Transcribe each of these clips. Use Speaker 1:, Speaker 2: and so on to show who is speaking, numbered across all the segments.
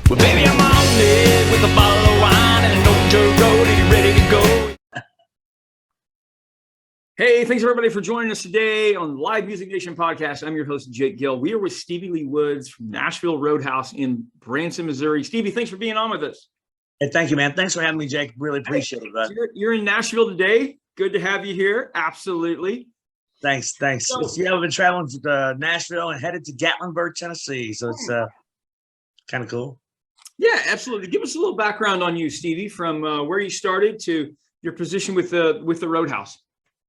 Speaker 1: Well, baby, I'm on it with a bottle of wine and an old dirt road. Are you ready to go? Hey, thanks everybody for joining us today on the Live Music Nation podcast. I'm your host, Jake Gill. We are with Stevie Lee Woods from Nashville Roadhouse in Branson, Missouri. Stevie, thanks for being on with us.
Speaker 2: Hey, thank you, man. Thanks for having me, Jake. Really appreciate it, bud.
Speaker 1: You're in Nashville today. Good to have you here. Absolutely.
Speaker 2: Thanks.
Speaker 1: So,
Speaker 2: I've been traveling to Nashville and headed to Gatlinburg, Tennessee. So it's kind of cool.
Speaker 1: Yeah, absolutely. Give us a little background on you, Stevie, from where you started to your position with the Roadhouse.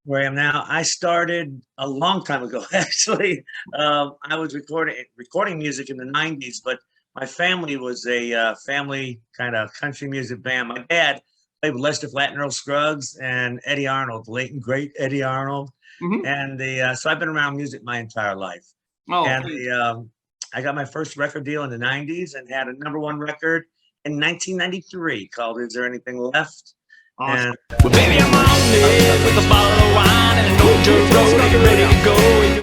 Speaker 2: Where I am now, I started a long time ago, actually. I was recording music in the 90s, but my family was a family kind of country music band. My dad played with Lester Flatt and Earl Scruggs and Eddie Arnold, the late and great Eddie Arnold.
Speaker 1: Mm-hmm.
Speaker 2: And so I've been around music my entire life.
Speaker 1: Oh,
Speaker 2: and I got my first record deal in the 90s and had a #1 record in 1993 called Is There Anything Left?
Speaker 1: awesome. Well, baby, I'm on it with a bottle of wine and an old dirt road. Are you ready to go?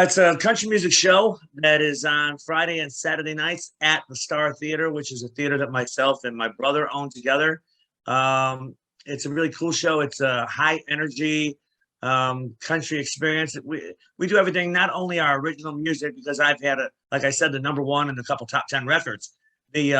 Speaker 2: It's a country music show that is on Friday and Saturday nights at the Star Theater, which is a theater that myself and my brother own together. It's a really cool show. It's a high energy country experience. We do everything, not only our original music, because I've had like I said, the #1 and a couple top 10 records. We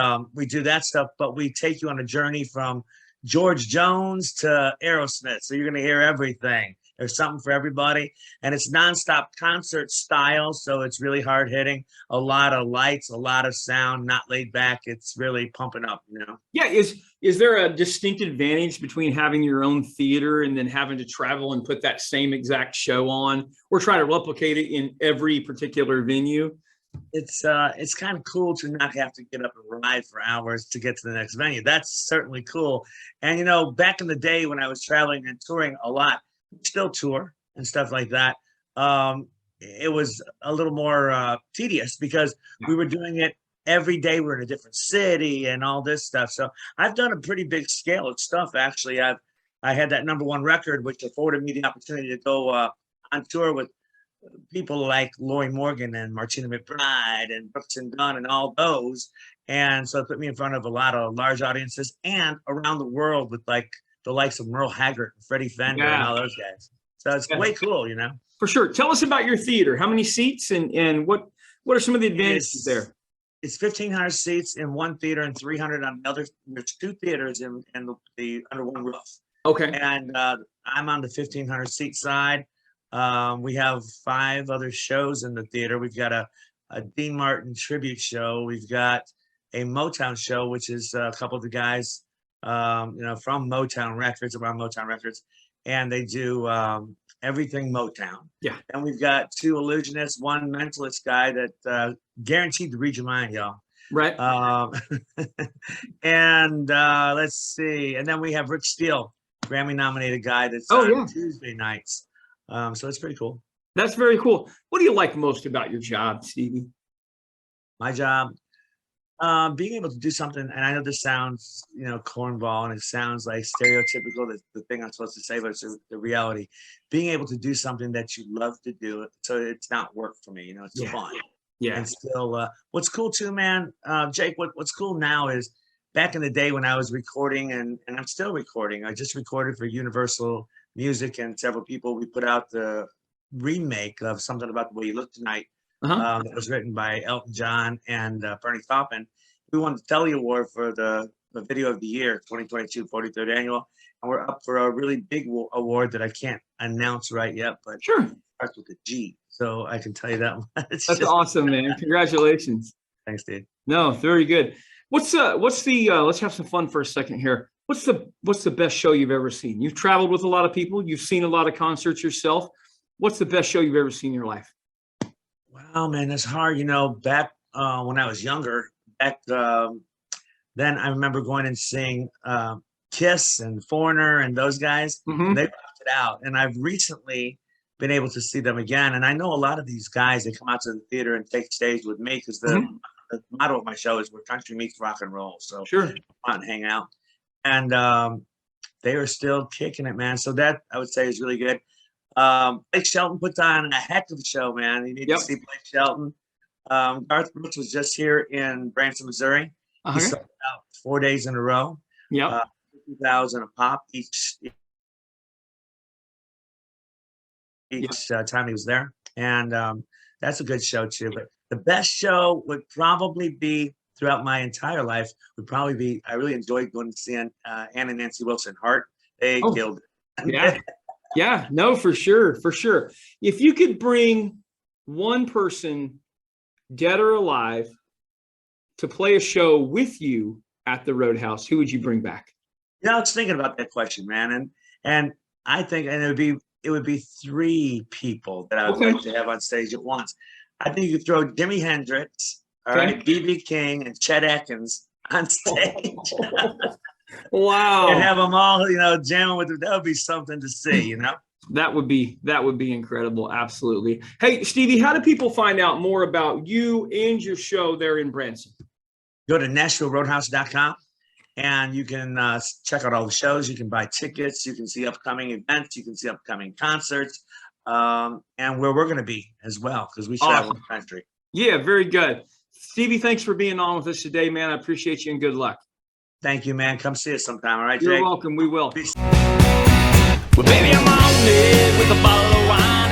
Speaker 2: do that stuff, but we take you on a journey from George Jones to Aerosmith. So you're going to hear everything. There's something for everybody, and it's nonstop concert style. So it's really hard hitting, a lot of lights, a lot of sound, not laid back. It's really pumping up, you know?
Speaker 1: Yeah. Is there a distinct advantage between having your own theater and then having to travel and put that same exact show on, or try to replicate it in every particular venue?
Speaker 2: It's kind of cool to not have to get up and ride for hours to get to the next venue. That's certainly cool. And, you know, back in the day when I was traveling and touring a lot, still tour and stuff like that, it was a little more tedious because we were doing it every day. We're in a different city and all this stuff. So I've done a pretty big scale of stuff. Actually, I had that #1 record, which afforded me the opportunity to go on tour with people like Lori Morgan and Martina McBride and Brooks and Dunn and all those. And so it put me in front of a lot of large audiences and around the world with like the likes of Merle Haggard and Freddie Fender and all those guys. So it's way cool, you know?
Speaker 1: For sure. Tell us about your theater. How many seats and what are some of the advantages there?
Speaker 2: It's 1,500 seats in one theater and 300 on the other. There's 2 theaters in the under one roof.
Speaker 1: Okay.
Speaker 2: And I'm on the 1,500 seat side. We have 5 other shows in the theater. We've got a Dean Martin tribute show. We've got a Motown show, which is a couple of the guys, from Motown Records, around Motown Records, and they do everything Motown.
Speaker 1: Yeah. And
Speaker 2: we've got 2 illusionists, 1 mentalist guy that guaranteed to read your mind, y'all.
Speaker 1: Right.
Speaker 2: And let's see. And then we have Rick Steele, Grammy-nominated guy that's on Tuesday nights. So it's pretty cool.
Speaker 1: That's very cool. What do you like most about your job, Stevie?
Speaker 2: My job, being able to do something, and I know this sounds, cornball, and it sounds like stereotypical, the thing I'm supposed to say, but it's the reality. Being able to do something that you love to do, so it's not work for me, it's fun.
Speaker 1: Yeah.
Speaker 2: And still, what's cool too, man, Jake, what's cool now is back in the day when I was recording, and I'm still recording, I just recorded for Universal Music and several people. We put out the remake of Something About the Way You Look Tonight. That was written by Elton John and Bernie Taupin. We won the Telly Award for the Video of the Year 2022 43rd annual, and we're up for a really big award that I can't announce right yet, but
Speaker 1: sure,
Speaker 2: it starts with a G, so I can tell you that one.
Speaker 1: That's awesome, man. Congratulations.
Speaker 2: Thanks, dude.
Speaker 1: No, very good. What's the let's have some fun for a second here. What's the best show you've ever seen? You've traveled with a lot of people. You've seen a lot of concerts yourself. What's the best show you've ever seen in your life?
Speaker 2: Wow, man, that's hard. Back when I was younger, then I remember going and seeing Kiss and Foreigner and those guys.
Speaker 1: Mm-hmm.
Speaker 2: They rocked it out. And I've recently been able to see them again. And I know a lot of these guys, they come out to the theater and take stage with me because the motto of my show is where country meets rock and roll. So
Speaker 1: sure,
Speaker 2: come out and hang out. And they are still kicking it, man. So that I would say is really good. Blake Shelton puts on a heck of a show, man. You need to see Blake Shelton. Garth Brooks was just here in Branson, Missouri. He
Speaker 1: Okay.
Speaker 2: sold out 4 days in a row.
Speaker 1: Yep.
Speaker 2: 50,000 a pop each time he was there, and that's a good show too. But the best show would probably be throughout my entire life would probably be. I really enjoyed going to see Ann and Nancy Wilson Hart. They killed it.
Speaker 1: Yeah. Yeah. No, for sure. For sure. If you could bring one person, dead or alive, to play a show with you at the Roadhouse, who would you bring back?
Speaker 2: I was thinking about that question, man, and I think, and it would be 3 people that I would like to have on stage at once. I think you could throw Jimi Hendrix, all right, B.B. King, and Chet Atkins on stage.
Speaker 1: Wow.
Speaker 2: And have them all, jamming with it. That would be something to see,
Speaker 1: That would be incredible. Absolutely. Hey, Stevie, how do people find out more about you and your show there in Branson?
Speaker 2: Go to NashvilleRoadhouse.com and you can check out all the shows. You can buy tickets. You can see upcoming events. You can see upcoming concerts, and where we're going to be as well, because we travel the country. Yeah, very good. Stevie, thanks for being on with us today, man. I appreciate you and good luck. Thank you, man. Come see us sometime. All right, Jake? You're welcome. We will.
Speaker 3: Well, baby, I'm on it with a bottle of wine.